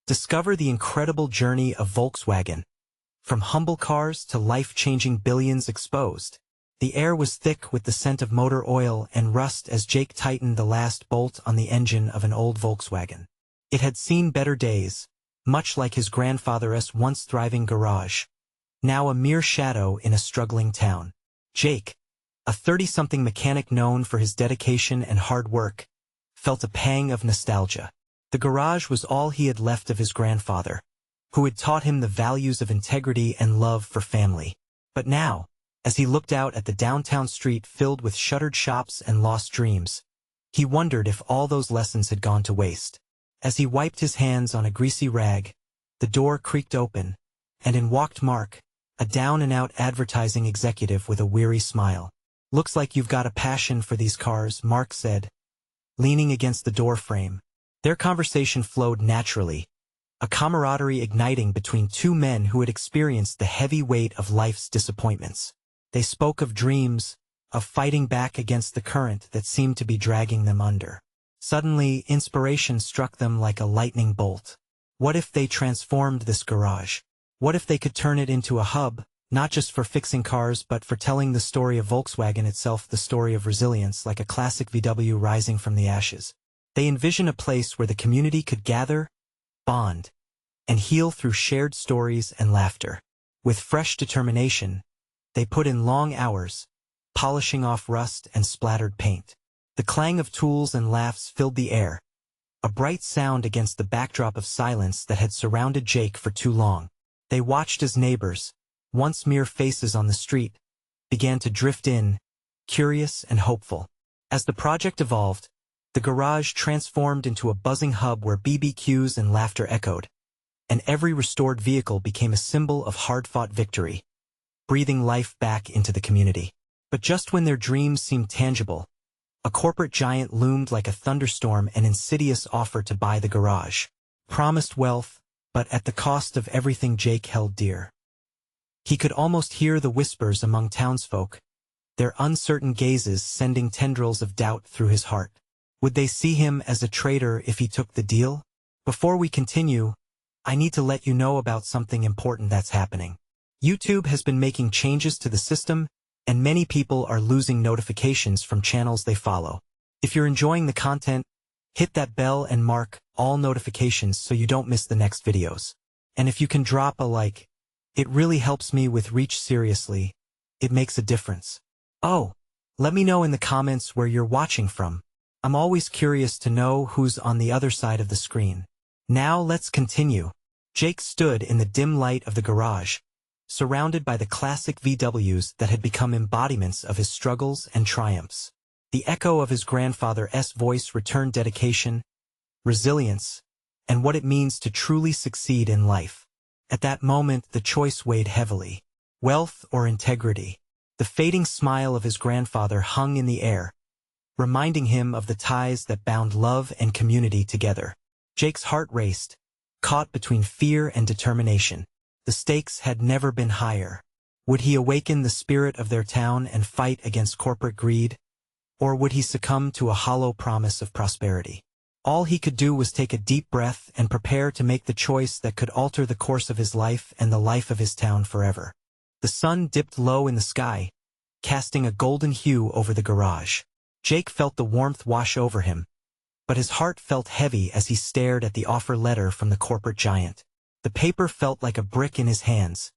Discover the incredible journey of Volkswagen. From humble cars to life-changing billions exposed. The air was thick with the scent of motor oil and rust as Jake tightened the last bolt on the engine of an old Volkswagen. It had seen better days, much like his grandfather's once thriving garage. Now a mere shadow in a struggling town. Jake, a 30-something mechanic known for his dedication and hard work, felt a pang of nostalgia. The garage was all he had left of his grandfather, who had taught him the values of integrity and love for family. But now, as he looked out at the downtown street filled with shuttered shops and lost dreams, he wondered if all those lessons had gone to waste. As he wiped his hands on a greasy rag, the door creaked open, and in walked Mark, a down-and-out advertising executive with a weary smile. "Looks like you've got a passion for these cars," Mark said, leaning against the door frame. Their conversation flowed naturally, a camaraderie igniting between two men who had experienced the heavy weight of life's disappointments. They spoke of dreams, of fighting back against the current that seemed to be dragging them under. Suddenly, inspiration struck them like a lightning bolt. What if they transformed this garage? What if they could turn it into a hub, not just for fixing cars but for telling the story of Volkswagen itself, the story of resilience, like a classic VW rising from the ashes? They envisioned a place where the community could gather, bond, and heal through shared stories and laughter. With fresh determination, they put in long hours, polishing off rust and splattered paint. The clang of tools and laughs filled the air, a bright sound against the backdrop of silence that had surrounded Jake for too long. They watched as neighbors, once mere faces on the street, began to drift in, curious and hopeful. As the project evolved, the garage transformed into a buzzing hub where BBQs and laughter echoed, and every restored vehicle became a symbol of hard-fought victory, breathing life back into the community. But just when their dreams seemed tangible, a corporate giant loomed like a thunderstorm, an insidious offer to buy the garage. Promised wealth, but at the cost of everything Jake held dear. He could almost hear the whispers among townsfolk, their uncertain gazes sending tendrils of doubt through his heart. Would they see him as a traitor if he took the deal? Before we continue, I need to let you know about something important that's happening. YouTube has been making changes to the system, and many people are losing notifications from channels they follow. If you're enjoying the content, hit that bell and mark all notifications so you don't miss the next videos. And if you can drop a like, it really helps me with reach. Seriously, it makes a difference. Oh, let me know in the comments where you're watching from. I'm always curious to know who's on the other side of the screen. Now let's continue. Jake stood in the dim light of the garage, surrounded by the classic VWs that had become embodiments of his struggles and triumphs. The echo of his grandfather's voice returned: dedication, resilience, and what it means to truly succeed in life. At that moment, the choice weighed heavily. Wealth or integrity? The fading smile of his grandfather hung in the air, reminding him of the ties that bound love and community together. Jake's heart raced, caught between fear and determination. The stakes had never been higher. Would he awaken the spirit of their town and fight against corporate greed? Or would he succumb to a hollow promise of prosperity? All he could do was take a deep breath and prepare to make the choice that could alter the course of his life and the life of his town forever. The sun dipped low in the sky, casting a golden hue over the garage. Jake felt the warmth wash over him, but his heart felt heavy as he stared at the offer letter from the corporate giant. The paper felt like a brick in his hands,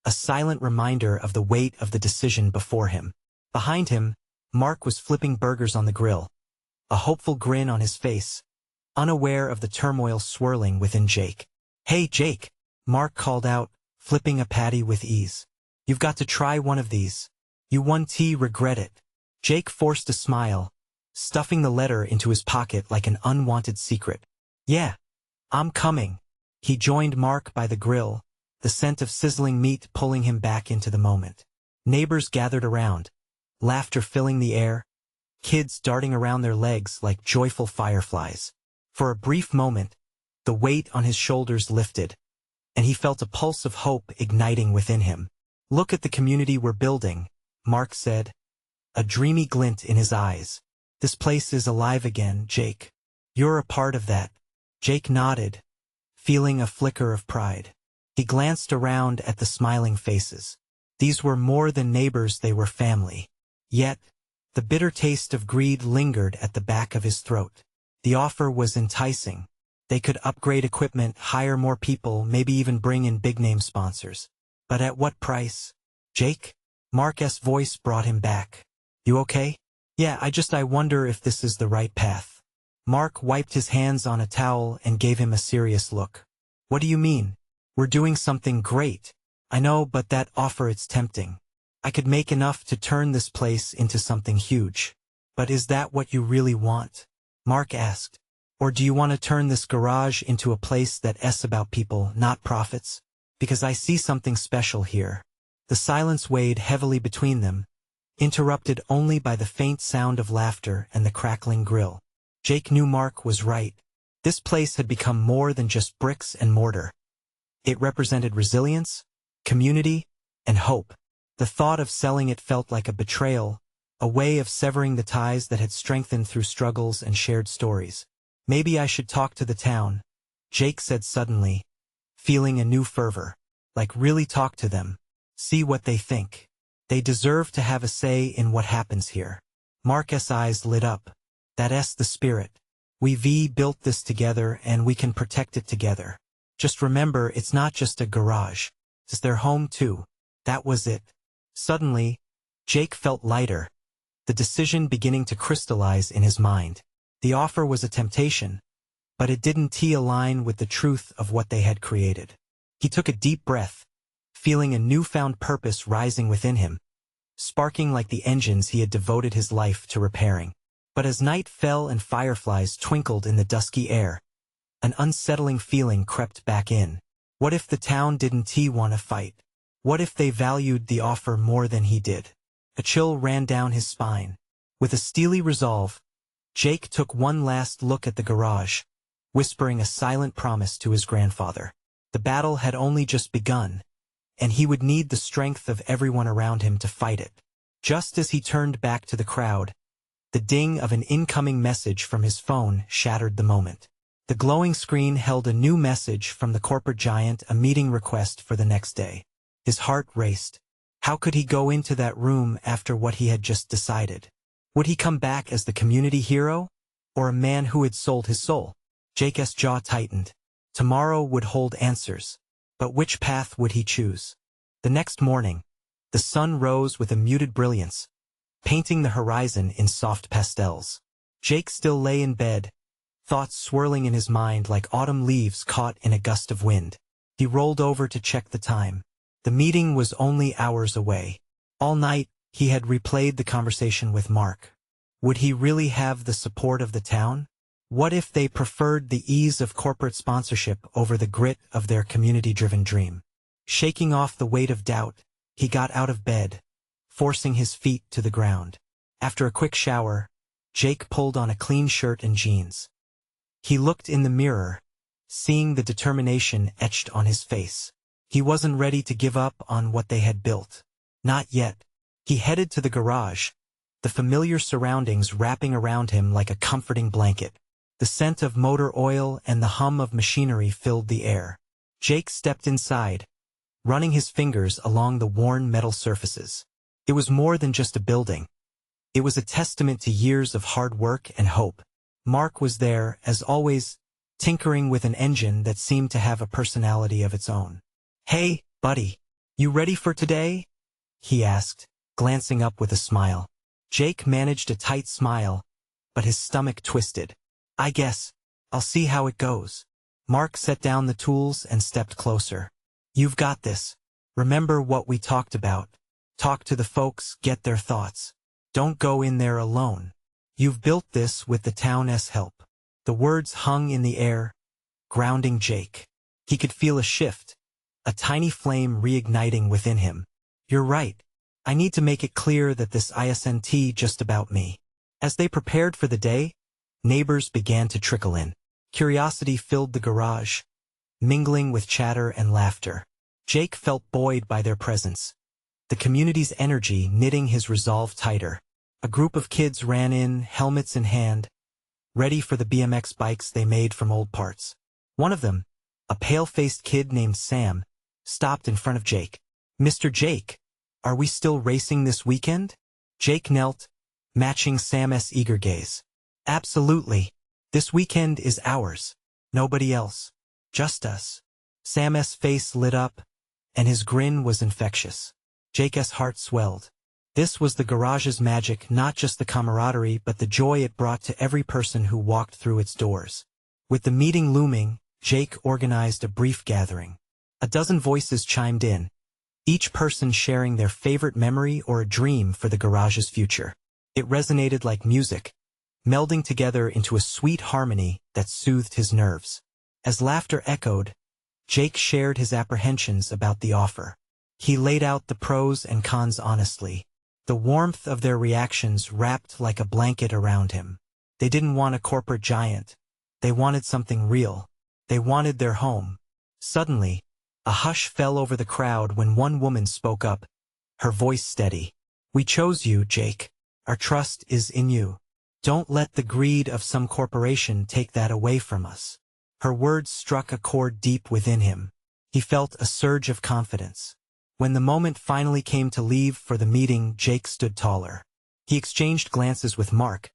a silent reminder of the weight of the decision before him. Behind him, Mark was flipping burgers on the grill, a hopeful grin on his face, unaware of the turmoil swirling within Jake. "Hey Jake," Mark called out, flipping a patty with ease. "You've got to try one of these. You won't regret it." Jake forced a smile, stuffing the letter into his pocket like an unwanted secret. "Yeah, I'm coming." He joined Mark by the grill, the scent of sizzling meat pulling him back into the moment. Neighbors gathered around, laughter filling the air, kids darting around their legs like joyful fireflies. For a brief moment, the weight on his shoulders lifted, and he felt a pulse of hope igniting within him. "Look at the community we're building," Mark said, a dreamy glint in his eyes. "This place is alive again, Jake. You're a part of that." Jake nodded, feeling a flicker of pride. He glanced around at the smiling faces. These were more than neighbors, they were family. Yet, the bitter taste of greed lingered at the back of his throat. The offer was enticing. They could upgrade equipment, hire more people, maybe even bring in big-name sponsors. But at what price? Jake? Mark's voice brought him back. You okay? Yeah, I wonder if this is the right path. Mark wiped his hands on a towel and gave him a serious look. What do you mean? We're doing something great. I know, but that offer, it's tempting. I could make enough to turn this place into something huge. But is that what you really want? Mark asked. Or do you want to turn this garage into a place that's about people, not profits? Because I see something special here. The silence weighed heavily between them, interrupted only by the faint sound of laughter and the crackling grill. Jake knew Mark was right. This place had become more than just bricks and mortar. It represented resilience, community, and hope. The thought of selling it felt like a betrayal, a way of severing the ties that had strengthened through struggles and shared stories. Maybe I should talk to the town, Jake said suddenly, feeling a new fervor. Like really talk to them. See what they think. They deserve to have a say in what happens here. Mark's eyes lit up. That's the spirit. We built this together and we can protect it together. Just remember, it's not just a garage. It's their home too. That was it. Suddenly, Jake felt lighter, the decision beginning to crystallize in his mind. The offer was a temptation, but it didn't align with the truth of what they had created. He took a deep breath, feeling a newfound purpose rising within him, sparking like the engines he had devoted his life to repairing. But as night fell and fireflies twinkled in the dusky air, an unsettling feeling crept back in. What if the town didn't want to fight? What if they valued the offer more than he did? A chill ran down his spine. With a steely resolve, Jake took one last look at the garage, whispering a silent promise to his grandfather. The battle had only just begun, and he would need the strength of everyone around him to fight it. Just as he turned back to the crowd, the ding of an incoming message from his phone shattered the moment. The glowing screen held a new message from the corporate giant, a meeting request for the next day. His heart raced. How could he go into that room after what he had just decided? Would he come back as the community hero, or a man who had sold his soul? Jake's jaw tightened. Tomorrow would hold answers. But which path would he choose? The next morning, the sun rose with a muted brilliance, painting the horizon in soft pastels. Jake still lay in bed, thoughts swirling in his mind like autumn leaves caught in a gust of wind. He rolled over to check the time. The meeting was only hours away. All night, he had replayed the conversation with Mark. Would he really have the support of the town? What if they preferred the ease of corporate sponsorship over the grit of their community-driven dream? Shaking off the weight of doubt, he got out of bed, forcing his feet to the ground. After a quick shower, Jake pulled on a clean shirt and jeans. He looked in the mirror, seeing the determination etched on his face. He wasn't ready to give up on what they had built. Not yet. He headed to the garage, the familiar surroundings wrapping around him like a comforting blanket. The scent of motor oil and the hum of machinery filled the air. Jake stepped inside, running his fingers along the worn metal surfaces. It was more than just a building. It was a testament to years of hard work and hope. Mark was there, as always, tinkering with an engine that seemed to have a personality of its own. "Hey, buddy, you ready for today?" he asked, glancing up with a smile. Jake managed a tight smile, but his stomach twisted. "I guess I'll see how it goes." Mark set down the tools and stepped closer. "You've got this. Remember what we talked about. Talk to the folks, get their thoughts. Don't go in there alone. You've built this with the town's help." The words hung in the air, grounding Jake. He could feel a shift, a tiny flame reigniting within him. "You're right. I need to make it clear that this isn't just about me." As they prepared for the day, neighbors began to trickle in. Curiosity filled the garage, mingling with chatter and laughter. Jake felt buoyed by their presence, the community's energy knitting his resolve tighter. A group of kids ran in, helmets in hand, ready for the BMX bikes they made from old parts. One of them, A pale-faced kid named Sam stopped in front of Jake. "Mr. Jake, are we still racing this weekend?" Jake knelt, matching Sam's eager gaze. "Absolutely. This weekend is ours. Nobody else. Just us." Sam's face lit up, and his grin was infectious. Jake's heart swelled. This was the garage's magic, not just the camaraderie but the joy it brought to every person who walked through its doors. With the meeting looming, Jake organized a brief gathering. A dozen voices chimed in, each person sharing their favorite memory or a dream for the garage's future. It resonated like music, melding together into a sweet harmony that soothed his nerves. As laughter echoed, Jake shared his apprehensions about the offer. He laid out the pros and cons honestly. The warmth of their reactions wrapped like a blanket around him. They didn't want a corporate giant. They wanted something real. They wanted their home. Suddenly, a hush fell over the crowd when one woman spoke up, her voice steady. "We chose you, Jake. Our trust is in you. Don't let the greed of some corporation take that away from us." Her words struck a chord deep within him. He felt a surge of confidence. When the moment finally came to leave for the meeting, Jake stood taller. He exchanged glances with Mark,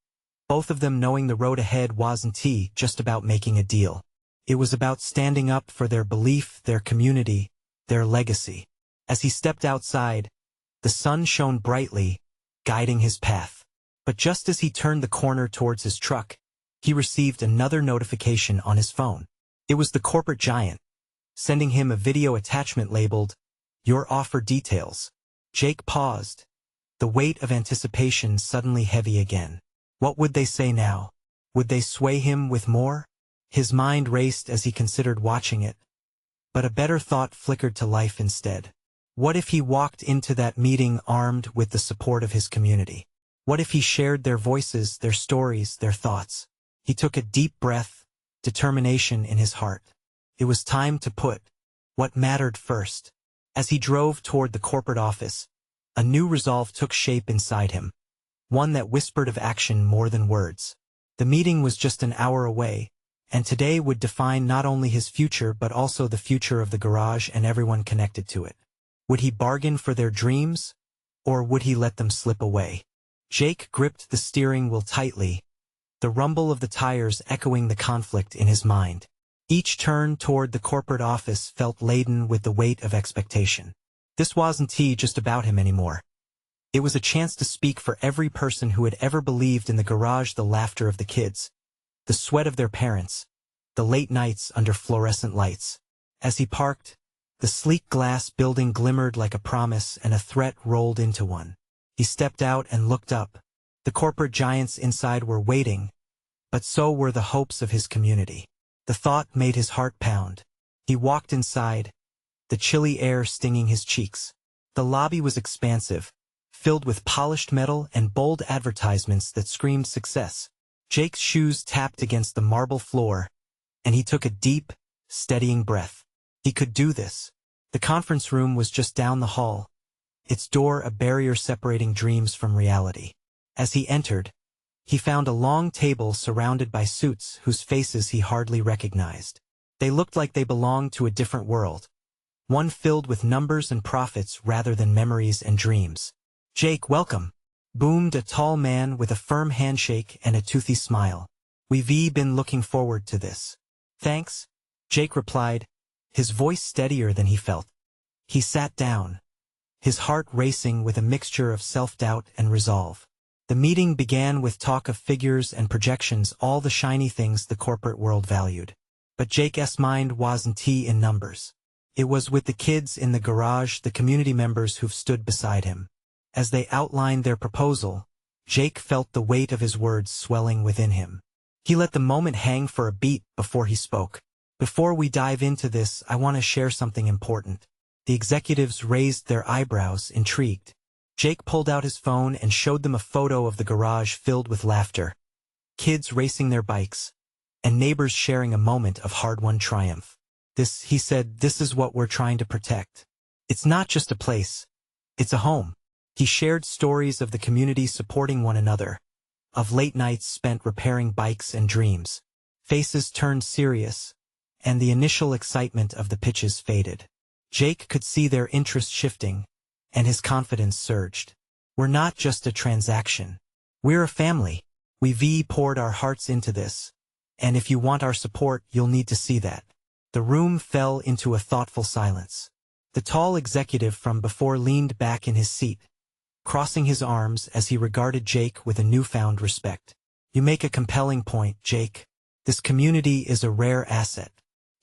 both of them knowing the road ahead wasn't just about making a deal. It was about standing up for their belief, their community, their legacy. As he stepped outside, the sun shone brightly, guiding his path. But just as he turned the corner towards his truck, he received another notification on his phone. It was the corporate giant, sending him a video attachment labeled, "Your offer details." Jake paused, the weight of anticipation suddenly heavy again. What would they say now? Would they sway him with more? His mind raced as he considered watching it. But a better thought flickered to life instead. What if he walked into that meeting armed with the support of his community? What if he shared their voices, their stories, their thoughts? He took a deep breath, determination in his heart. It was time to put what mattered first. As he drove toward the corporate office, a new resolve took shape inside him, one that whispered of action more than words. The meeting was just an hour away, and today would define not only his future but also the future of the garage and everyone connected to it. Would he bargain for their dreams, or would he let them slip away? Jake gripped the steering wheel tightly, the rumble of the tires echoing the conflict in his mind. Each turn toward the corporate office felt laden with the weight of expectation. This wasn't just about him anymore. It was a chance to speak for every person who had ever believed in the garage, the laughter of the kids, the sweat of their parents, the late nights under fluorescent lights. As he parked, the sleek glass building glimmered like a promise and a threat rolled into one. He stepped out and looked up. The corporate giants inside were waiting, but so were the hopes of his community. The thought made his heart pound. He walked inside, the chilly air stinging his cheeks. The lobby was expansive, filled with polished metal and bold advertisements that screamed success. Jake's shoes tapped against the marble floor, and he took a deep, steadying breath. He could do this. The conference room was just down the hall, its door a barrier separating dreams from reality. As he entered, he found a long table surrounded by suits whose faces he hardly recognized. They looked like they belonged to a different world, one filled with numbers and profits rather than memories and dreams. "Jake, welcome," boomed a tall man with a firm handshake and a toothy smile. "We've been looking forward to this." "Thanks," Jake replied, his voice steadier than he felt. He sat down, his heart racing with a mixture of self-doubt and resolve. The meeting began with talk of figures and projections, all the shiny things the corporate world valued. But Jake's mind wasn't in numbers. It was with the kids in the garage, the community members who've stood beside him. As they outlined their proposal, Jake felt the weight of his words swelling within him. He let the moment hang for a beat before he spoke. "Before we dive into this, I want to share something important." The executives raised their eyebrows, intrigued. Jake pulled out his phone and showed them a photo of the garage filled with laughter, kids racing their bikes, and neighbors sharing a moment of hard-won triumph. He said, "This is what we're trying to protect. It's not just a place, it's a home." He shared stories of the community supporting one another, of late nights spent repairing bikes and dreams. Faces turned serious, and the initial excitement of the pitches faded. Jake could see their interest shifting, and his confidence surged. We're not just a transaction. We're a family. We've poured our hearts into this, and if you want our support, you'll need to see that. The room fell into a thoughtful silence. The tall executive from before leaned back in his seat, crossing his arms as he regarded Jake with a newfound respect. You make a compelling point, Jake. This community is a rare asset.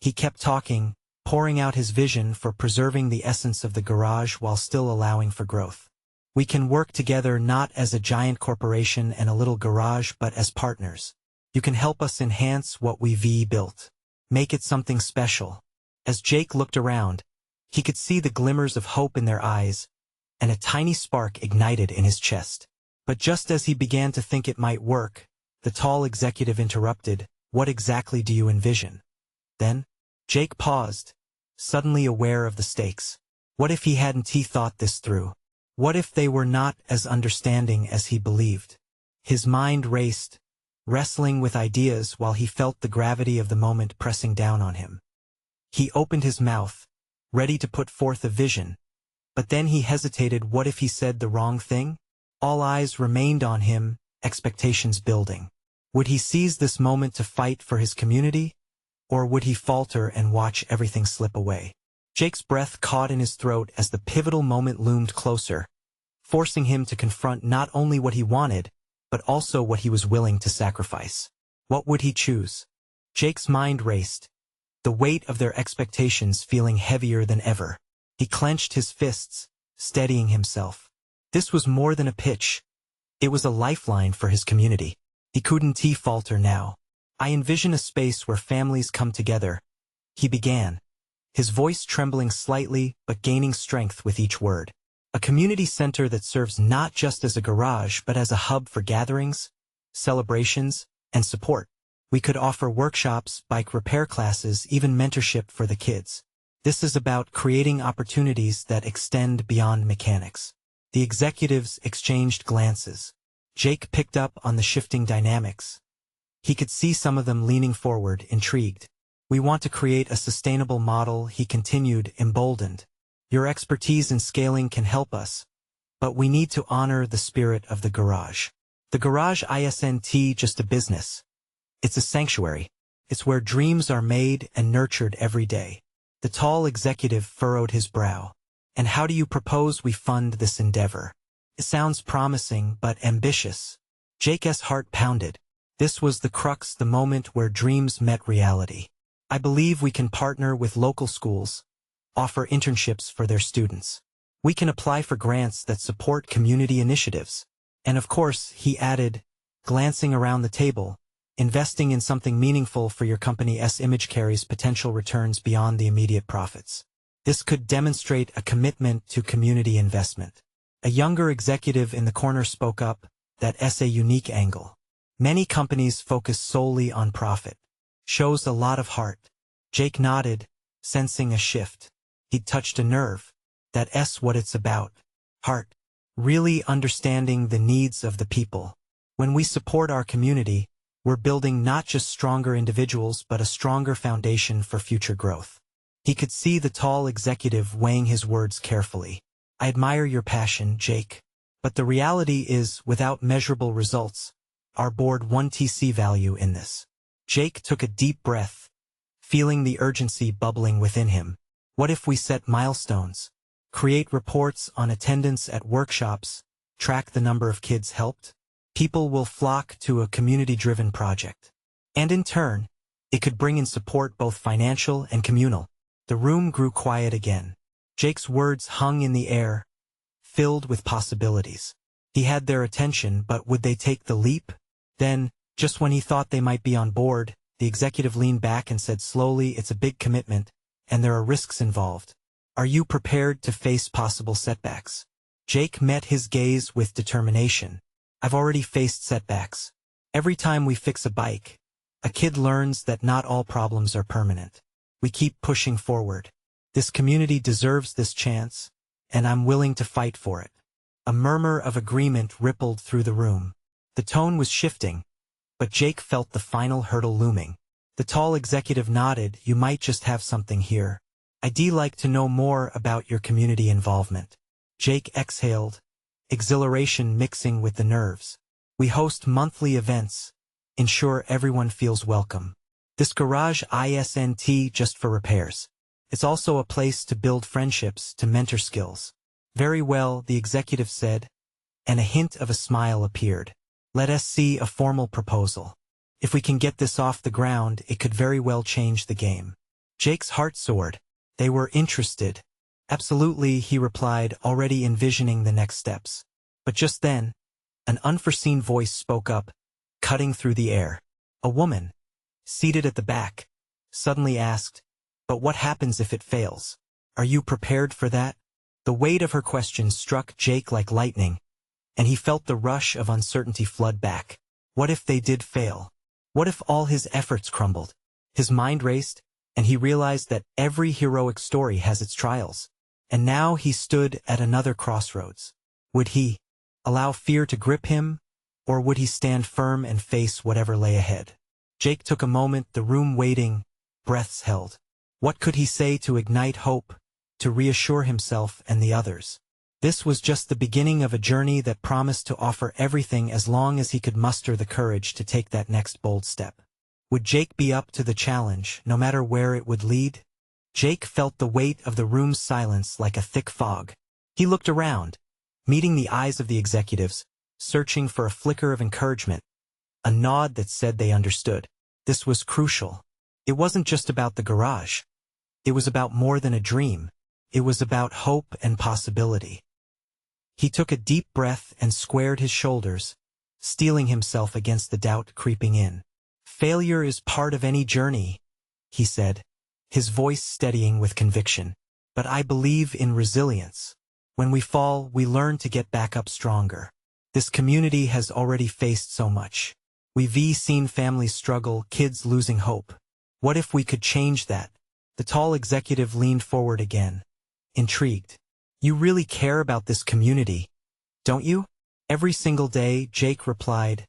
He kept talking, pouring out his vision for preserving the essence of the garage while still allowing for growth. We can work together not as a giant corporation and a little garage but as partners. You can help us enhance what we've built. Make it something special. As Jake looked around, he could see the glimmers of hope in their eyes, and a tiny spark ignited in his chest. But just as he began to think it might work, the tall executive interrupted. What exactly do you envision? Then, Jake paused, suddenly aware of the stakes. What if he hadn't thought this through? What if they were not as understanding as he believed? His mind raced, wrestling with ideas while he felt the gravity of the moment pressing down on him. He opened his mouth, ready to put forth a vision, but then he hesitated. What if he said the wrong thing? All eyes remained on him, expectations building. Would he seize this moment to fight for his community? Or would he falter and watch everything slip away? Jake's breath caught in his throat as the pivotal moment loomed closer, forcing him to confront not only what he wanted, but also what he was willing to sacrifice. What would he choose? Jake's mind raced, the weight of their expectations feeling heavier than ever. He clenched his fists, steadying himself. This was more than a pitch. It was a lifeline for his community. He couldn't falter now. I envision a space where families come together. He began, his voice trembling slightly but gaining strength with each word. A community center that serves not just as a garage but as a hub for gatherings, celebrations, and support. We could offer workshops, bike repair classes, even mentorship for the kids. This is about creating opportunities that extend beyond mechanics. The executives exchanged glances. Jake picked up on the shifting dynamics. He could see some of them leaning forward, intrigued. We want to create a sustainable model, he continued, emboldened. Your expertise in scaling can help us, but we need to honor the spirit of the garage. The garage isn't just a business. It's a sanctuary. It's where dreams are made and nurtured every day. The tall executive furrowed his brow. And how do you propose we fund this endeavor? It sounds promising but ambitious. Jake's heart pounded. This was the crux, the moment where dreams met reality. I believe we can partner with local schools, offer internships for their students. We can apply for grants that support community initiatives. And of course, he added, glancing around the table, investing in something meaningful for your company's image carries potential returns beyond the immediate profits. This could demonstrate a commitment to community investment. A younger executive in the corner spoke up, that's a unique angle. Many companies focus solely on profit. Shows a lot of heart. Jake nodded, sensing a shift. He'd touched a nerve. That's what it's about. Heart. Really understanding the needs of the people. When we support our community, we're building not just stronger individuals but a stronger foundation for future growth. He could see the tall executive weighing his words carefully. I admire your passion, Jake. But the reality is, without measurable results, our board won't see value in this. Jake took a deep breath, feeling the urgency bubbling within him. What if we set milestones? Create reports on attendance at workshops, track the number of kids helped? People will flock to a community-driven project. And in turn, it could bring in support both financial and communal. The room grew quiet again. Jake's words hung in the air, filled with possibilities. He had their attention, but would they take the leap? Then, just when he thought they might be on board, the executive leaned back and said slowly, it's a big commitment, and there are risks involved. Are you prepared to face possible setbacks? Jake met his gaze with determination. I've already faced setbacks. Every time we fix a bike, a kid learns that not all problems are permanent. We keep pushing forward. This community deserves this chance, and I'm willing to fight for it. A murmur of agreement rippled through the room. The tone was shifting, but Jake felt the final hurdle looming. The tall executive nodded. "You might just have something here. I'd like to know more about your community involvement." Jake exhaled, exhilaration mixing with the nerves. "We host monthly events. Ensure everyone feels welcome. This garage isn't just for repairs. It's also a place to build friendships, to mentor skills." "Very well," the executive said, and a hint of a smile appeared. "Let us see a formal proposal. If we can get this off the ground, it could very well change the game." Jake's heart soared. They were interested. "Absolutely," he replied, already envisioning the next steps. But just then, an unforeseen voice spoke up, cutting through the air. A woman, seated at the back, suddenly asked, "But what happens if it fails? Are you prepared for that?" The weight of her question struck Jake like lightning, and he felt the rush of uncertainty flood back. What if they did fail? What if all his efforts crumbled? His mind raced, and he realized that every heroic story has its trials. And now he stood at another crossroads. Would he allow fear to grip him, or would he stand firm and face whatever lay ahead? Jake took a moment, the room waiting, breaths held. What could he say to ignite hope, to reassure himself and the others? This was just the beginning of a journey that promised to offer everything as long as he could muster the courage to take that next bold step. Would Jake be up to the challenge, no matter where it would lead? Jake felt the weight of the room's silence like a thick fog. He looked around, meeting the eyes of the executives, searching for a flicker of encouragement, a nod that said they understood. This was crucial. It wasn't just about the garage. It was about more than a dream. It was about hope and possibility. He took a deep breath and squared his shoulders, steeling himself against the doubt creeping in. "Failure is part of any journey," he said, his voice steadying with conviction. "But I believe in resilience. When we fall, we learn to get back up stronger. This community has already faced so much. We've seen families struggle, kids losing hope. What if we could change that?" The tall executive leaned forward again, intrigued. "You really care about this community, don't you?" "Every single day," Jake replied,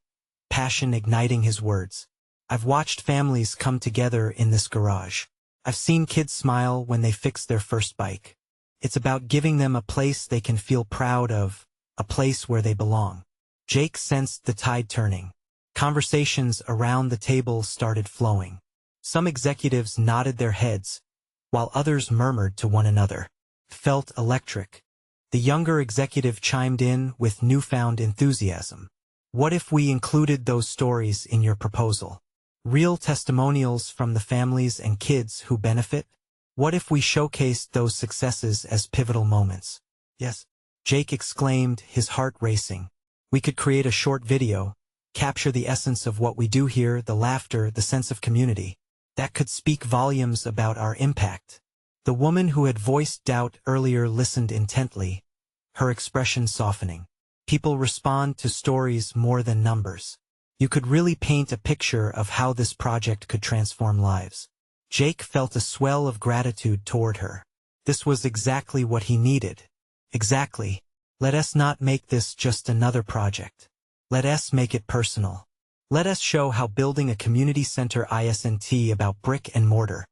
passion igniting his words. "I've watched families come together in this garage. I've seen kids smile when they fix their first bike. It's about giving them a place they can feel proud of, a place where they belong." Jake sensed the tide turning. Conversations around the table started flowing. Some executives nodded their heads, while others murmured to one another. Felt electric. The younger executive chimed in with newfound enthusiasm. "What if we included those stories in your proposal? Real testimonials from the families and kids who benefit? What if we showcased those successes as pivotal moments?" "Yes," Jake exclaimed, his heart racing. "We could create a short video, capture the essence of what we do here, the laughter, the sense of community. That could speak volumes about our impact." The woman who had voiced doubt earlier listened intently, her expression softening. People respond to stories more than numbers. You could really paint a picture of how this project could transform lives. Jake felt a swell of gratitude toward her. This was exactly what he needed. Exactly. Let us not make this just another project. Let us make it personal. Let us show how building a community center isn't about brick and mortar.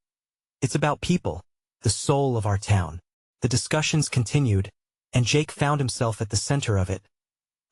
It's about people, the soul of our town. The discussions continued, and Jake found himself at the center of it,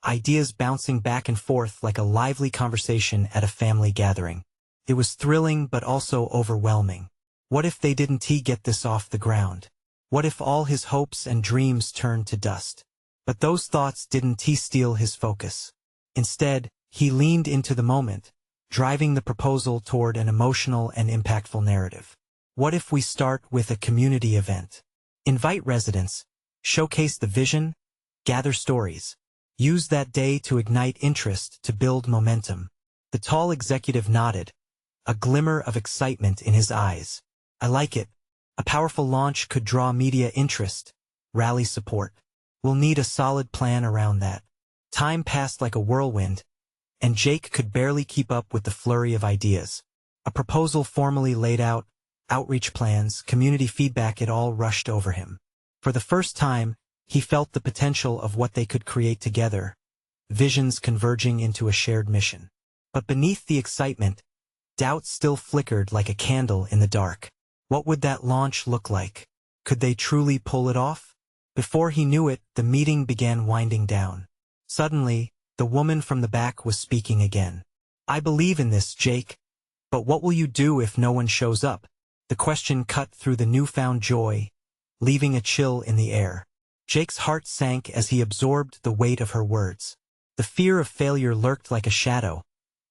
ideas bouncing back and forth like a lively conversation at a family gathering. It was thrilling but also overwhelming. What if they didn't get this off the ground? What if all his hopes and dreams turned to dust? But those thoughts didn't steal his focus. Instead, he leaned into the moment, driving the proposal toward an emotional and impactful narrative. What if we start with a community event? Invite residents, showcase the vision, gather stories. Use that day to ignite interest, to build momentum. The tall executive nodded, a glimmer of excitement in his eyes. "I like it. A powerful launch could draw media interest, rally support. We'll need a solid plan around that." Time passed like a whirlwind, and Jake could barely keep up with the flurry of ideas. A proposal formally laid out, outreach plans, community feedback, it all rushed over him. For the first time, he felt the potential of what they could create together, visions converging into a shared mission. But beneath the excitement, Doubt still flickered like a candle in the dark. What would that launch look like? Could they truly pull it off? Before he knew it, the meeting began winding down. Suddenly, the woman from the back was speaking again. "I believe in this, Jake. But what will you do if no one shows up?" The question cut through the newfound joy, leaving a chill in the air. Jake's heart sank as he absorbed the weight of her words. The fear of failure lurked like a shadow,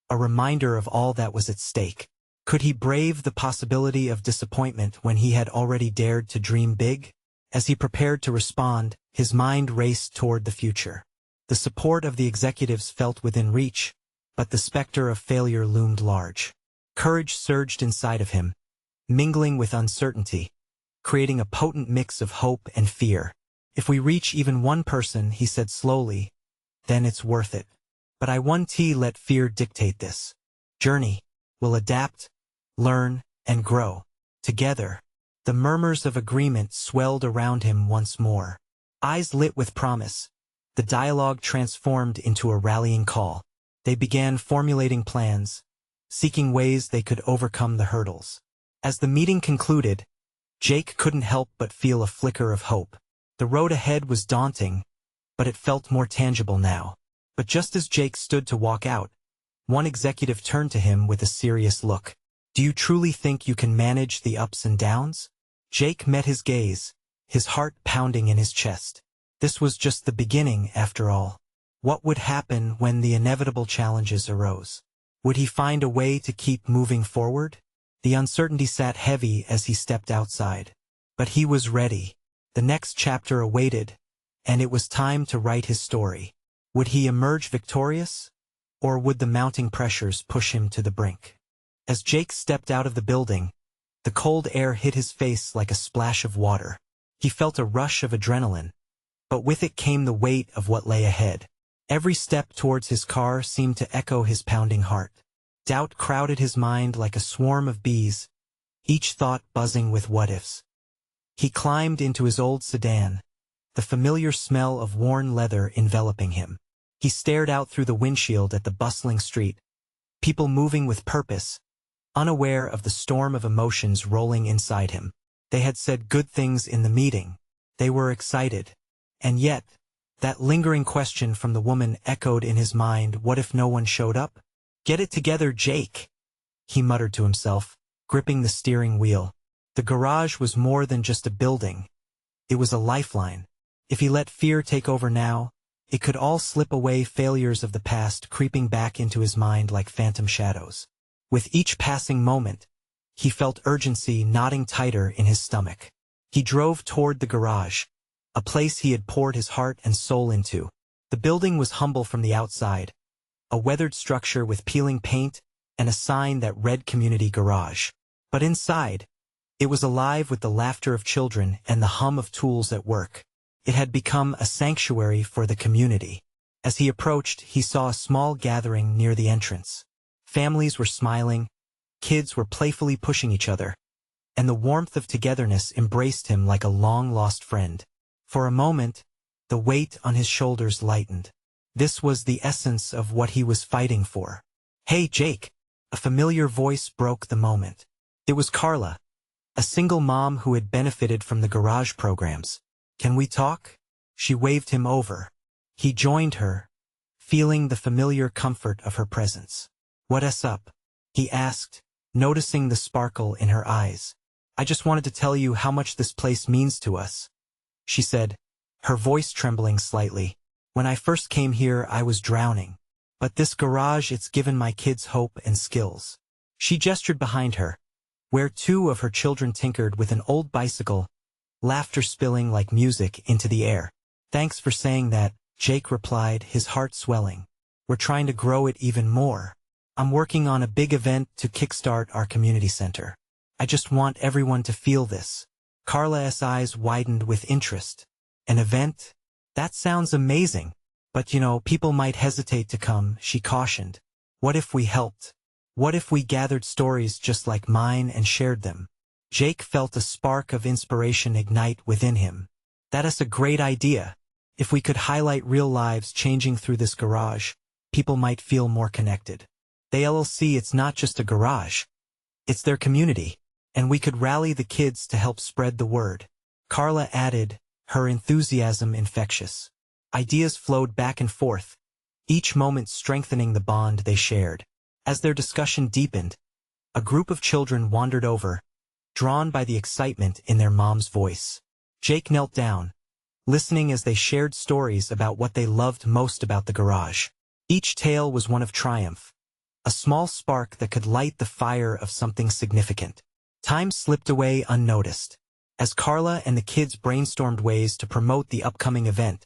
a reminder of all that was at stake. Could he brave the possibility of disappointment when he had already dared to dream big? As he prepared to respond, his mind raced toward the future. The support of the executives felt within reach, but the specter of failure loomed large. Courage surged inside of him, mingling with uncertainty, creating a potent mix of hope and fear. "If we reach even one person," he said slowly, "then it's worth it. But I won't let fear dictate this journey. We'll adapt, learn, and grow. Together." The murmurs of agreement swelled around him once more. Eyes lit with promise, the dialogue transformed into a rallying call. They began formulating plans, seeking ways they could overcome the hurdles. As the meeting concluded, Jake couldn't help but feel a flicker of hope. The road ahead was daunting, but it felt more tangible now. But just as Jake stood to walk out, one executive turned to him with a serious look. "Do you truly think you can manage the ups and downs?" Jake met his gaze, his heart pounding in his chest. This was just the beginning, after all. What would happen when the inevitable challenges arose? Would he find a way to keep moving forward? The uncertainty sat heavy as he stepped outside. But he was ready. The next chapter awaited, and it was time to write his story. Would he emerge victorious, or would the mounting pressures push him to the brink? As Jake stepped out of the building, the cold air hit his face like a splash of water. He felt a rush of adrenaline, but with it came the weight of what lay ahead. Every step towards his car seemed to echo his pounding heart. Doubt crowded his mind like a swarm of bees, each thought buzzing with what-ifs. He climbed into his old sedan, the familiar smell of worn leather enveloping him. He stared out through the windshield at the bustling street, people moving with purpose, unaware of the storm of emotions rolling inside him. They had said good things in the meeting. They were excited. And yet, that lingering question from the woman echoed in his mind, what if no one showed up? "Get it together, Jake," he muttered to himself, gripping the steering wheel. The garage was more than just a building. It was a lifeline. If he let fear take over now, it could all slip away, failures of the past creeping back into his mind like phantom shadows. With each passing moment, he felt urgency knotting tighter in his stomach. He drove toward the garage, a place he had poured his heart and soul into. The building was humble from the outside, a weathered structure with peeling paint and a sign that read Community Garage. But inside, it was alive with the laughter of children and the hum of tools at work. It had become a sanctuary for the community. As he approached, he saw a small gathering near the entrance. Families were smiling, kids were playfully pushing each other, and the warmth of togetherness embraced him like a long-lost friend. For a moment, the weight on his shoulders lightened. This was the essence of what he was fighting for. "Hey, Jake!" A familiar voice broke the moment. It was Carla, a single mom who had benefited from the garage programs. "Can we talk?" She waved him over. He joined her, feeling the familiar comfort of her presence. "What's up?" he asked, noticing the sparkle in her eyes. "I just wanted to tell you how much this place means to us," she said, her voice trembling slightly. "When I first came here, I was drowning. But this garage, it's given my kids hope and skills." She gestured behind her, where two of her children tinkered with an old bicycle, laughter spilling like music into the air. "Thanks for saying that," Jake replied, his heart swelling. "We're trying to grow it even more. I'm working on a big event to kickstart our community center. I just want everyone to feel this." Carla's eyes widened with interest. "An event? That sounds amazing. But people might hesitate to come," she cautioned. "What if we helped? What if we gathered stories just like mine and shared them?" Jake felt a spark of inspiration ignite within him. "That is a great idea. If we could highlight real lives changing through this garage, people might feel more connected." The LLC, it's not just a garage. It's their community. And we could rally the kids to help spread the word. Carla added, her enthusiasm infectious. Ideas flowed back and forth, each moment strengthening the bond they shared. As their discussion deepened, a group of children wandered over, drawn by the excitement in their mom's voice. Jake knelt down, listening as they shared stories about what they loved most about the garage. Each tale was one of triumph, a small spark that could light the fire of something significant. Time slipped away unnoticed. As Carla and the kids brainstormed ways to promote the upcoming event,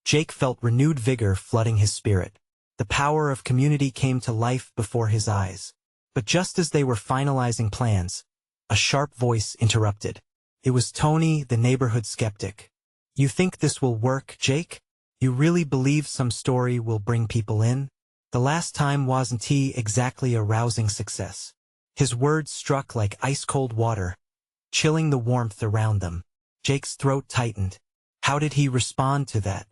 Jake felt renewed vigor flooding his spirit. The power of community came to life before his eyes. But just as they were finalizing plans, a sharp voice interrupted. It was Tony, the neighborhood skeptic. You think this will work, Jake? You really believe some story will bring people in? The last time wasn't exactly a rousing success. His words struck like ice-cold water, chilling the warmth around them. Jake's throat tightened. How did he respond to that?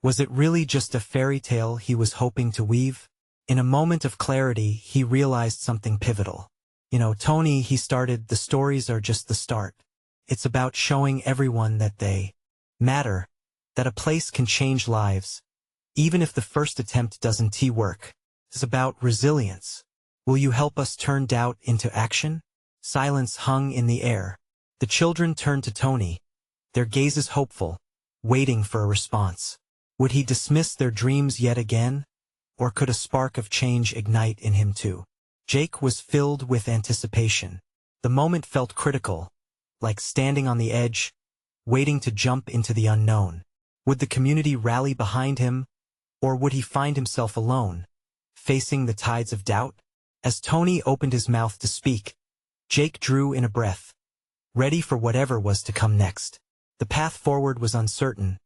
Was it really just a fairy tale he was hoping to weave? In a moment of clarity, he realized something pivotal. Tony, he started, the stories are just the start. It's about showing everyone that they matter, that a place can change lives, even if the first attempt doesn't work. It's about resilience. Will you help us turn doubt into action? Silence hung in the air. The children turned to Tony, their gazes hopeful, waiting for a response. Would he dismiss their dreams yet again? Or could a spark of change ignite in him too? Jake was filled with anticipation. The moment felt critical, like standing on the edge, waiting to jump into the unknown. Would the community rally behind him, or would he find himself alone, facing the tides of doubt? As Tony opened his mouth to speak, Jake drew in a breath, ready for whatever was to come next. The path forward was uncertain,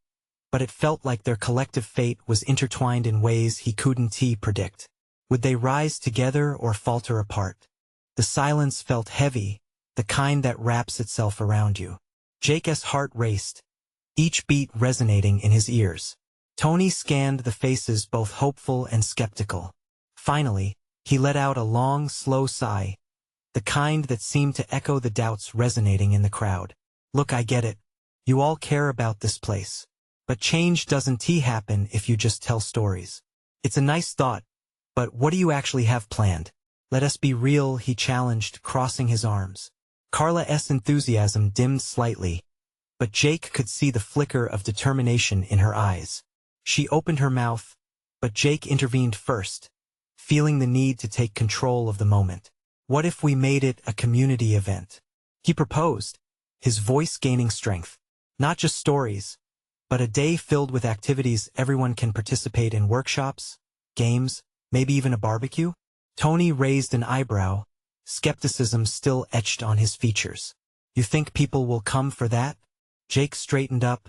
but it felt like their collective fate was intertwined in ways he couldn't predict. Would they rise together or falter apart? The silence felt heavy, the kind that wraps itself around you. Jake's heart raced, each beat resonating in his ears. Tony scanned the faces both hopeful and skeptical. Finally, he let out a long, slow sigh, the kind that seemed to echo the doubts resonating in the crowd. Look, I get it. You all care about this place. But change doesn't happen if you just tell stories. It's a nice thought, but what do you actually have planned? Let us be real, he challenged, crossing his arms. Carla's enthusiasm dimmed slightly, but Jake could see the flicker of determination in her eyes. She opened her mouth, but Jake intervened first, feeling the need to take control of the moment. What if we made it a community event? He proposed, his voice gaining strength. Not just stories, but a day filled with activities everyone can participate in: workshops, games, maybe even a barbecue? Tony raised an eyebrow, skepticism still etched on his features. You think people will come for that? Jake straightened up,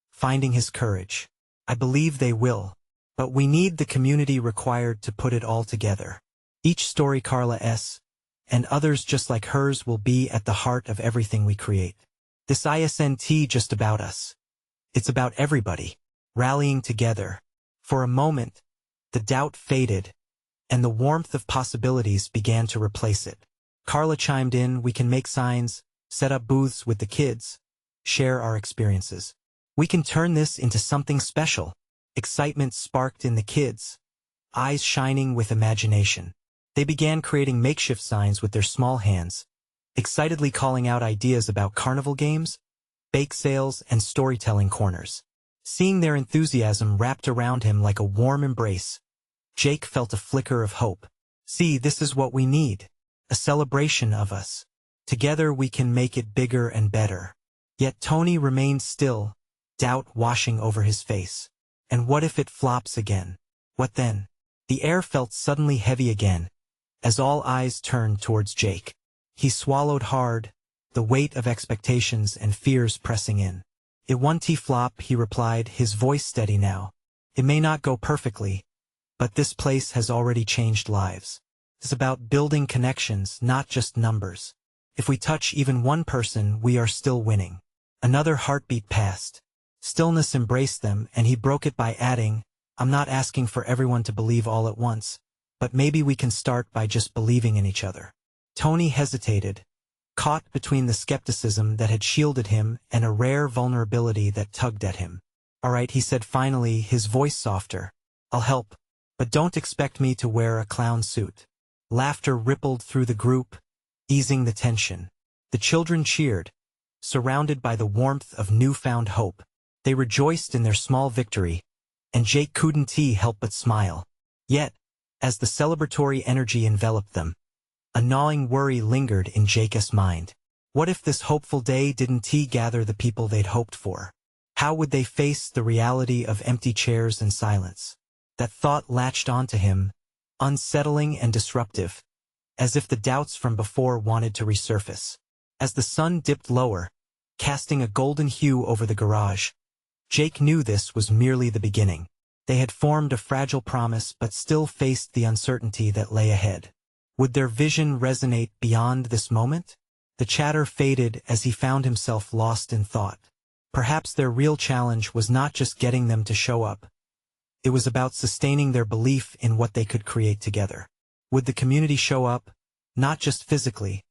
finding his courage. I believe they will, but we need the community required to put it all together. Each story Carla's, and others just like hers, will be at the heart of everything we create. This isn't just about us. It's about everybody, rallying together. For a moment, the doubt faded, and the warmth of possibilities began to replace it. Carla chimed in, we can make signs, set up booths with the kids, share our experiences. We can turn this into something special. Excitement sparked in the kids, eyes shining with imagination. They began creating makeshift signs with their small hands, excitedly calling out ideas about carnival games, bake sales, and storytelling corners. Seeing their enthusiasm wrapped around him like a warm embrace, Jake felt a flicker of hope. See, this is what we need. A celebration of us. Together we can make it bigger and better. Yet Tony remained still, doubt washing over his face. And what if it flops again? What then? The air felt suddenly heavy again, as all eyes turned towards Jake. He swallowed hard, the weight of expectations and fears pressing in. It won't flop, he replied, his voice steady now. It may not go perfectly, but this place has already changed lives. It's about building connections, not just numbers. If we touch even one person, we are still winning. Another heartbeat passed. Stillness embraced them, and he broke it by adding, I'm not asking for everyone to believe all at once. but maybe we can start by just believing in each other. Tony hesitated, caught between the skepticism that had shielded him and a rare vulnerability that tugged at him. "All right," he said finally, his voice softer. "I'll help, but don't expect me to wear a clown suit." Laughter rippled through the group, easing the tension. The children cheered, surrounded by the warmth of newfound hope. They rejoiced in their small victory, and Jake couldn't help but smile. Yet, as the celebratory energy enveloped them, a gnawing worry lingered in Jake's mind. What if this hopeful day didn't gather the people they'd hoped for? How would they face the reality of empty chairs and silence? That thought latched onto him, unsettling and disruptive, as if the doubts from before wanted to resurface. As the sun dipped lower, casting a golden hue over the garage, Jake knew this was merely the beginning. They had formed a fragile promise but still faced the uncertainty that lay ahead. Would their vision resonate beyond this moment? The chatter faded as he found himself lost in thought. Perhaps their real challenge was not just getting them to show up. It was about sustaining their belief in what they could create together. Would the community show up, not just physically,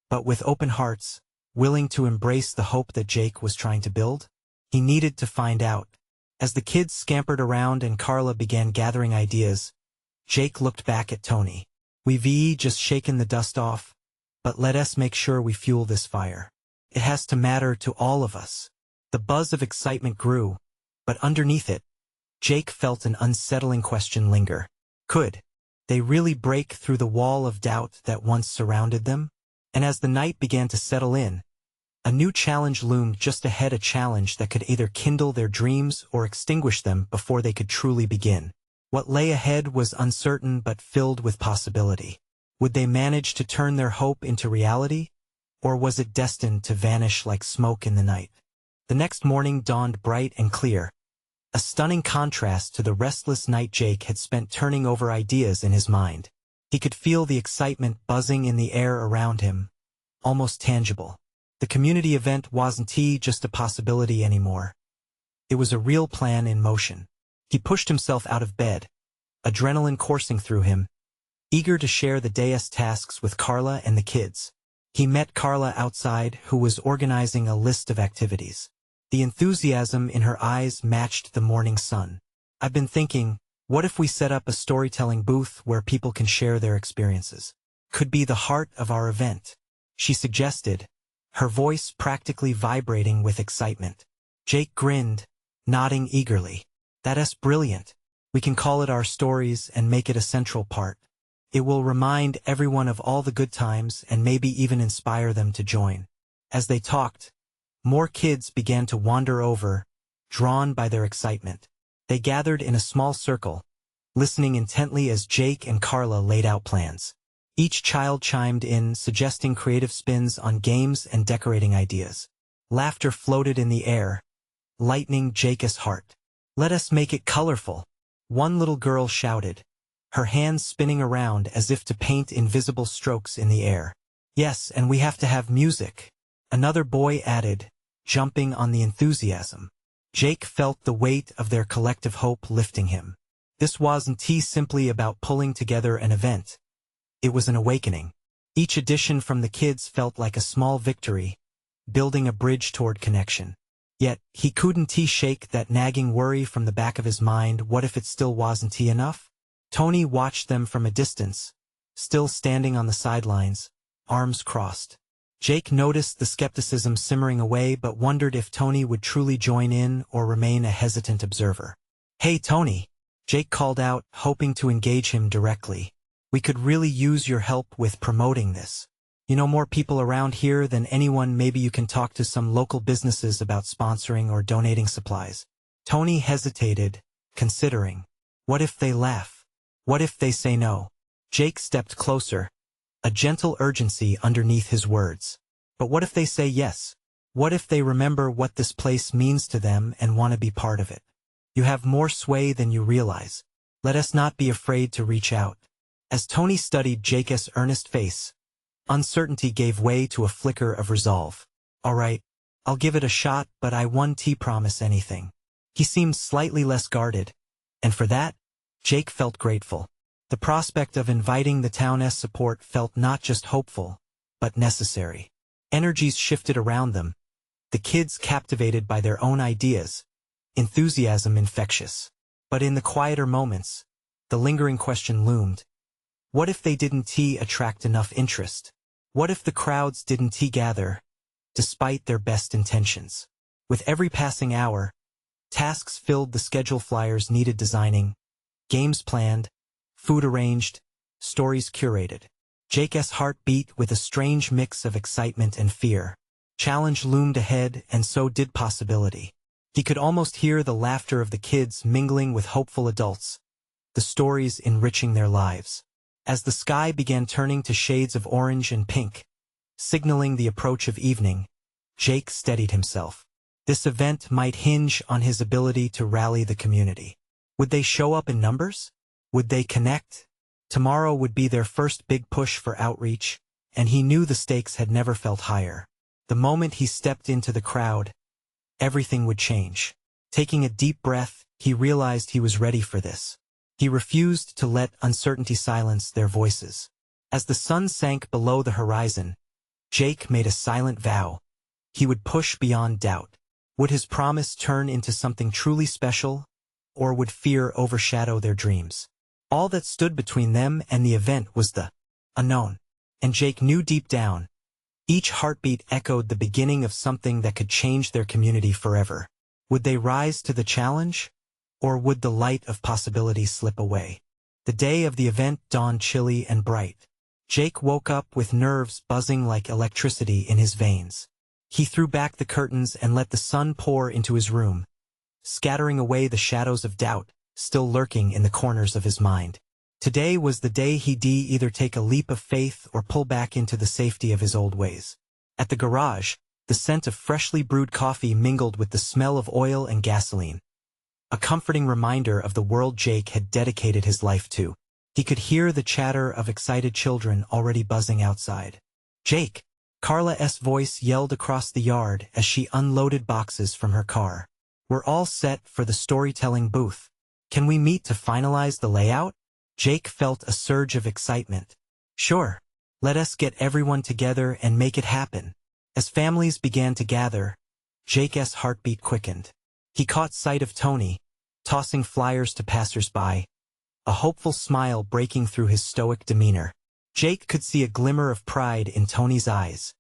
but with open hearts, willing to embrace the hope that Jake was trying to build? He needed to find out. As the kids scampered around and Carla began gathering ideas, Jake looked back at Tony. "We've just shaken the dust off, but let us make sure we fuel this fire. It has to matter to all of us." The buzz of excitement grew, but underneath it, Jake felt an unsettling question linger. Could they really break through the wall of doubt that once surrounded them? And as the night began to settle in, a new challenge loomed just ahead, a challenge that could either kindle their dreams or extinguish them before they could truly begin. What lay ahead was uncertain but filled with possibility. Would they manage to turn their hope into reality, or was it destined to vanish like smoke in the night? The next morning dawned bright and clear, a stunning contrast to the restless night Jake had spent turning over ideas in his mind. He could feel the excitement buzzing in the air around him, almost tangible. The community event wasn't just a possibility anymore. It was a real plan in motion. He pushed himself out of bed, adrenaline coursing through him, eager to share the day's tasks with Carla and the kids. He met Carla outside, who was organizing a list of activities. The enthusiasm in her eyes matched the morning sun. "I've been thinking, what if we set up a storytelling booth where people can share their experiences? Could be the heart of our event," she suggested, her voice practically vibrating with excitement. Jake grinned, nodding eagerly. "That's brilliant. We can call it Our Stories and make it a central part. It will remind everyone of all the good times and maybe even inspire them to join." As they talked, more kids began to wander over, drawn by their excitement. They gathered in a small circle, listening intently as Jake and Carla laid out plans. Each child chimed in, suggesting creative spins on games and decorating ideas. Laughter floated in the air, lightening Jake's heart. "Let us make it colorful," one little girl shouted, her hands spinning around as if to paint invisible strokes in the air. "Yes, and we have to have music," another boy added, jumping on the enthusiasm. Jake felt the weight of their collective hope lifting him. This wasn't simply about pulling together an event. It was an awakening. Each addition from the kids felt like a small victory, building a bridge toward connection. Yet, he couldn't shake that nagging worry from the back of his mind. What if it still wasn't enough? Tony watched them from a distance, still standing on the sidelines, arms crossed. Jake noticed the skepticism simmering away but wondered if Tony would truly join in or remain a hesitant observer. "Hey Tony," Jake called out, hoping to engage him directly. "We could really use your help with promoting this. You know more people around here than anyone. Maybe you can talk to some local businesses about sponsoring or donating supplies." Tony hesitated, considering. What if they laugh? What if they say no? Jake stepped closer, a gentle urgency underneath his words. But what if they say yes? What if they remember what this place means to them and want to be part of it? You have more sway than you realize. Let us not be afraid to reach out. As Tony studied Jake's earnest face, uncertainty gave way to a flicker of resolve. "All right, I'll give it a shot, but I won't promise anything." He seemed slightly less guarded, and for that, Jake felt grateful. The prospect of inviting the town's support felt not just hopeful, but necessary. Energies shifted around them, the kids captivated by their own ideas, enthusiasm infectious. But in the quieter moments, the lingering question loomed. What if they didn't attract enough interest? What if the crowds didn't gather, despite their best intentions? With every passing hour, tasks filled the schedule, flyers needed designing, games planned, food arranged, stories curated. Jake's heart beat with a strange mix of excitement and fear. Challenge loomed ahead, and so did possibility. He could almost hear the laughter of the kids mingling with hopeful adults, the stories enriching their lives. As the sky began turning to shades of orange and pink, signaling the approach of evening, Jake steadied himself. This event might hinge on his ability to rally the community. Would they show up in numbers? Would they connect? Tomorrow would be their first big push for outreach, and he knew the stakes had never felt higher. The moment he stepped into the crowd, everything would change. Taking a deep breath, he realized he was ready for this. He refused to let uncertainty silence their voices. As the sun sank below the horizon, Jake made a silent vow. He would push beyond doubt. Would his promise turn into something truly special, or would fear overshadow their dreams? All that stood between them and the event was the unknown. And Jake knew deep down, each heartbeat echoed the beginning of something that could change their community forever. Would they rise to the challenge, or would the light of possibility slip away? The day of the event dawned chilly and bright. Jake woke up with nerves buzzing like electricity in his veins. He threw back the curtains and let the sun pour into his room, scattering away the shadows of doubt still lurking in the corners of his mind. Today was the day he'd either take a leap of faith or pull back into the safety of his old ways. At the garage, the scent of freshly brewed coffee mingled with the smell of oil and gasoline, a comforting reminder of the world Jake had dedicated his life to. He could hear the chatter of excited children already buzzing outside. "Jake!" Carla's voice yelled across the yard as she unloaded boxes from her car. "We're all set for the storytelling booth. Can we meet to finalize the layout?" Jake felt a surge of excitement. "Sure. Let us get everyone together and make it happen." As families began to gather, Jake's heartbeat quickened. He caught sight of Tony, tossing flyers to passers-by, a hopeful smile breaking through his stoic demeanor. Jake could see a glimmer of pride in Tony's eyes.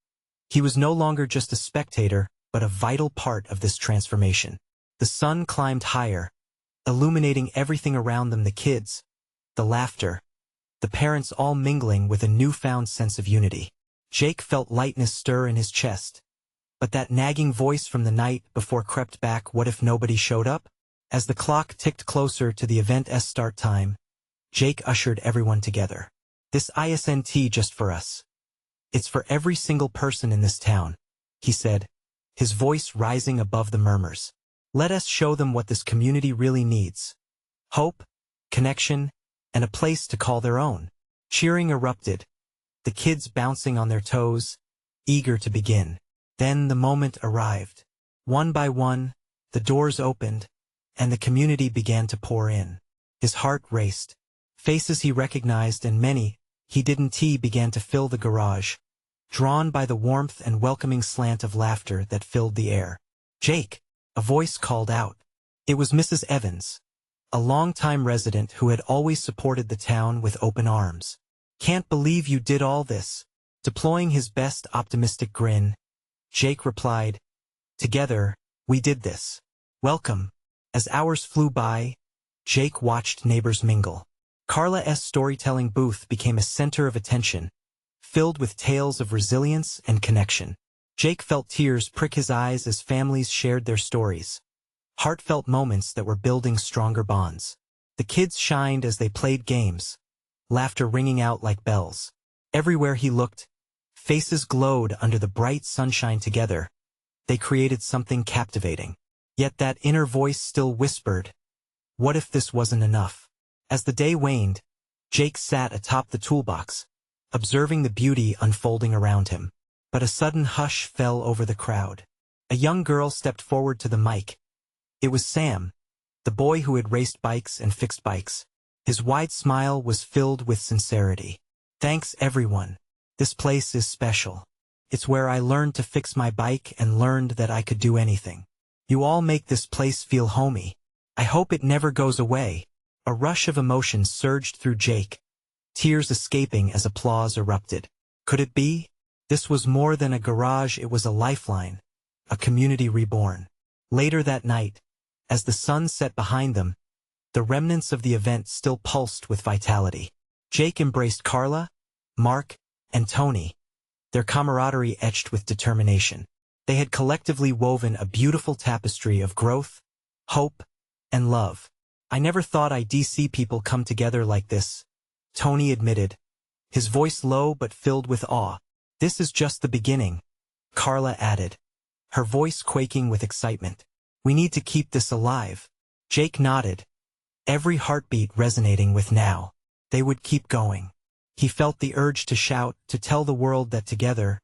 He was no longer just a spectator, but a vital part of this transformation. The sun climbed higher, illuminating everything around them, the kids, the laughter, the parents all mingling with a newfound sense of unity. Jake felt lightness stir in his chest, but that nagging voice from the night before crept back. What if nobody showed up? As the clock ticked closer to the event's start time, Jake ushered everyone together. "This isn't just for us. It's for every single person in this town," he said, his voice rising above the murmurs. "Let us show them what this community really needs. Hope, connection, and a place to call their own." Cheering erupted, the kids bouncing on their toes, eager to begin. Then the moment arrived. One by one, the doors opened, and the community began to pour in. His heart raced. Faces he recognized and many he didn't began to fill the garage, drawn by the warmth and welcoming slant of laughter that filled the air. "Jake!" a voice called out. It was Mrs. Evans, a longtime resident who had always supported the town with open arms. "Can't believe you did all this." Deploying his best optimistic grin, Jake replied, "Together, we did this. Welcome." As hours flew by, Jake watched neighbors mingle. Carla's storytelling booth became a center of attention, filled with tales of resilience and connection. Jake felt tears prick his eyes as families shared their stories, heartfelt moments that were building stronger bonds. The kids shined as they played games, laughter ringing out like bells. Everywhere he looked, faces glowed under the bright sunshine. Together, they created something captivating. Yet that inner voice still whispered, what if this wasn't enough? As the day waned, Jake sat atop the toolbox, observing the beauty unfolding around him. But a sudden hush fell over the crowd. A young girl stepped forward to the mic. It was Sam, the boy who had raced bikes and fixed bikes. His wide smile was filled with sincerity. Thanks everyone. This place is special. It's where I learned to fix my bike and learned that I could do anything. You all make this place feel homey. I hope it never goes away. A rush of emotion surged through Jake, tears escaping as applause erupted. Could it be? This was more than a garage, it was a lifeline, a community reborn. Later that night, as the sun set behind them, the remnants of the event still pulsed with vitality. Jake embraced Carla, Mark, and Tony, their camaraderie etched with determination. They had collectively woven a beautiful tapestry of growth, hope, and love. I never thought I'd see people come together like this, Tony admitted, his voice low but filled with awe. This is just the beginning, Carla added, her voice quaking with excitement. We need to keep this alive. Jake nodded, every heartbeat resonating with now. They would keep going. He felt the urge to shout, to tell the world that together,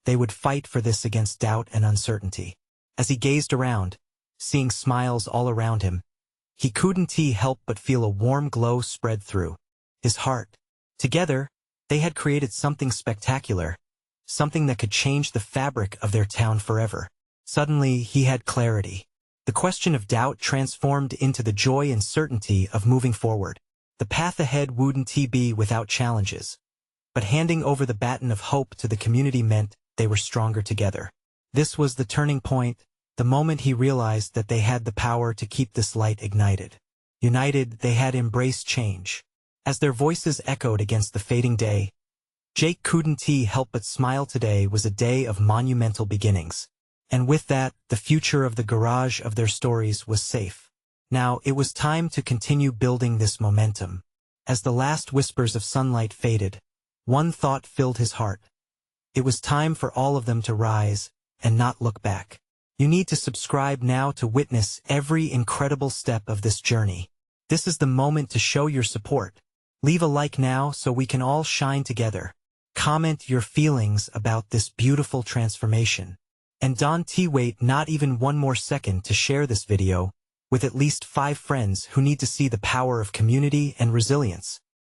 they would fight for this against doubt and uncertainty. As he gazed around, seeing smiles all around him, he couldn't help but feel a warm glow spread through his heart. Together, they had created something spectacular, something that could change the fabric of their town forever. Suddenly, he had clarity. The question of doubt transformed into the joy and certainty of moving forward. The path ahead wouldn't be without challenges, but handing over the baton of hope to the community meant they were stronger together. This was the turning point, the moment he realized that they had the power to keep this light ignited. United, they had embraced change. As their voices echoed against the fading day, Jake couldn't help but smile. Today was a day of monumental beginnings. And with that, the future of the garage of their stories was safe. Now, it was time to continue building this momentum. As the last whispers of sunlight faded, one thought filled his heart. It was time for all of them to rise and not look back. You need to subscribe now to witness every incredible step of this journey. This is the moment to show your support. Leave a like now so we can all shine together. Comment your feelings about this beautiful transformation. And don't wait not even one more second to share this video with at least 5 friends who need to see the power of community and resilience.